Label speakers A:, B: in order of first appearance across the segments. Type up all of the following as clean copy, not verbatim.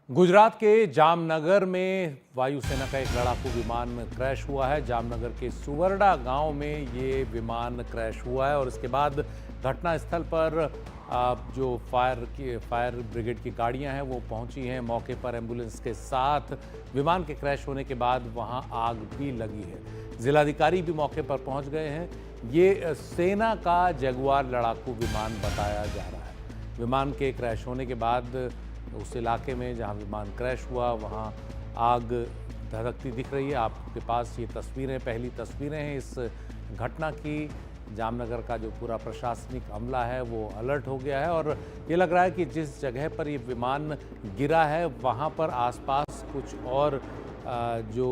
A: गुजरात के जामनगर में वायुसेना का एक लड़ाकू विमान क्रैश हुआ है। जामनगर के सुवरडा गांव में ये विमान क्रैश हुआ है और इसके बाद घटनास्थल पर जो फायर ब्रिगेड की गाड़ियां हैं वो पहुंची हैं। मौके पर एम्बुलेंस के साथ विमान के क्रैश होने के बाद वहां आग भी लगी है। जिलाधिकारी भी मौके पर पहुंच गए हैं। ये सेना का जगुआर लड़ाकू विमान बताया जा रहा है। विमान के क्रैश होने के बाद उस इलाके में जहां विमान क्रैश हुआ वहां आग धधकती दिख रही है। आपके पास ये तस्वीरें, पहली तस्वीरें हैं इस घटना की। जामनगर का जो पूरा प्रशासनिक अमला है वो अलर्ट हो गया है और ये लग रहा है कि जिस जगह पर ये विमान गिरा है वहां पर आसपास कुछ और जो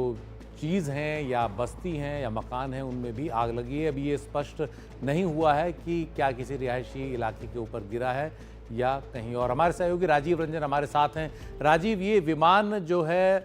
A: चीज़ हैं या बस्ती हैं या मकान हैं उनमें भी आग लगी है। अभी ये स्पष्ट नहीं हुआ है कि क्या किसी रिहायशी इलाके के ऊपर गिरा है या कहीं और। हमारे सहयोगी राजीव रंजन हमारे साथ हैं। राजीव, ये विमान जो है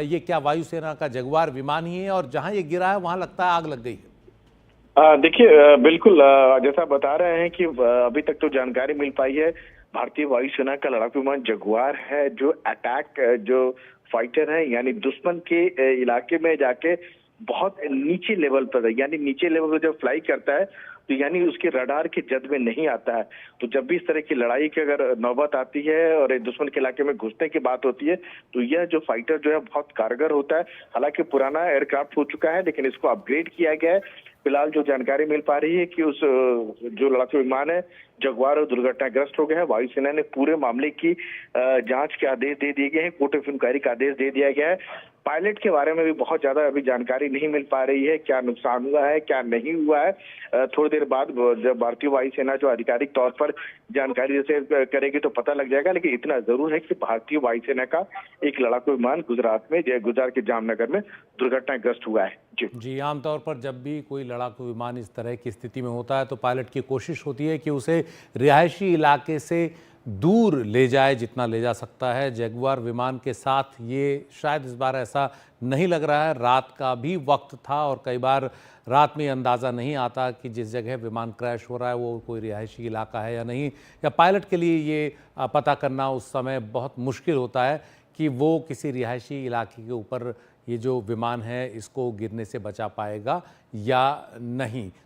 A: ये क्या वायुसेना का जगुआर विमान ही है और जहां ये गिरा है वहां लगता है आग लग गई है?
B: देखिए, बिल्कुल जैसा बता रहे हैं कि अभी तक तो जानकारी मिल पाई है। भारतीय वायुसेना का लड़ाकू विमान जगुआर है जो अटैक जो फाइटर है, यानी दुश्मन के इलाके में जाके बहुत नीचे लेवल पर, यानी नीचे लेवल पर जब फ्लाई करता है तो यानी उसके रडार के जद में नहीं आता है। तो जब भी इस तरह की लड़ाई की अगर नौबत आती है और दुश्मन के इलाके में घुसने की बात होती है तो यह जो फाइटर जो है बहुत कारगर होता है। हालांकि पुराना एयरक्राफ्ट हो चुका है लेकिन इसको अपग्रेड किया गया है। फिलहाल जो जानकारी मिल पा रही है कि उस जो लड़ाकू विमान है जगुआर और दुर्घटनाग्रस्त हो गया है। वायुसेना ने पूरे मामले की जांच के आदेश दे दिए गए हैं, कोर्ट ऑफ इंक्वायरी का आदेश दे दिया गया है। पायलट के बारे में भी बहुत ज्यादा अभी जानकारी नहीं मिल पा रही है, क्या नुकसान हुआ है क्या नहीं हुआ है। थोड़ी देर बाद जब भारतीय वायुसेना जो आधिकारिक तौर पर जानकारी जैसे करेगी तो पता लग जाएगा। लेकिन इतना जरूर है कि भारतीय वायुसेना का एक लड़ाकू विमान गुजरात के जामनगर में दुर्घटनाग्रस्त हुआ है।
A: जी, आमतौर पर जब भी कोई लड़ाकू विमान इस तरह की स्थिति में होता है तो पायलट की कोशिश होती है कि उसे रिहायशी इलाके से दूर ले जाए जितना ले जा सकता है। जगुआर विमान के साथ ये शायद इस बार ऐसा नहीं लग रहा है। रात का भी वक्त था और कई बार रात में अंदाज़ा नहीं आता कि जिस जगह विमान क्रैश हो रहा है वो कोई रिहायशी इलाका है या नहीं, या पायलट के लिए ये पता करना उस समय बहुत मुश्किल होता है कि वो किसी रिहायशी इलाके के ऊपर ये जो विमान है इसको गिरने से बचा पाएगा या नहीं।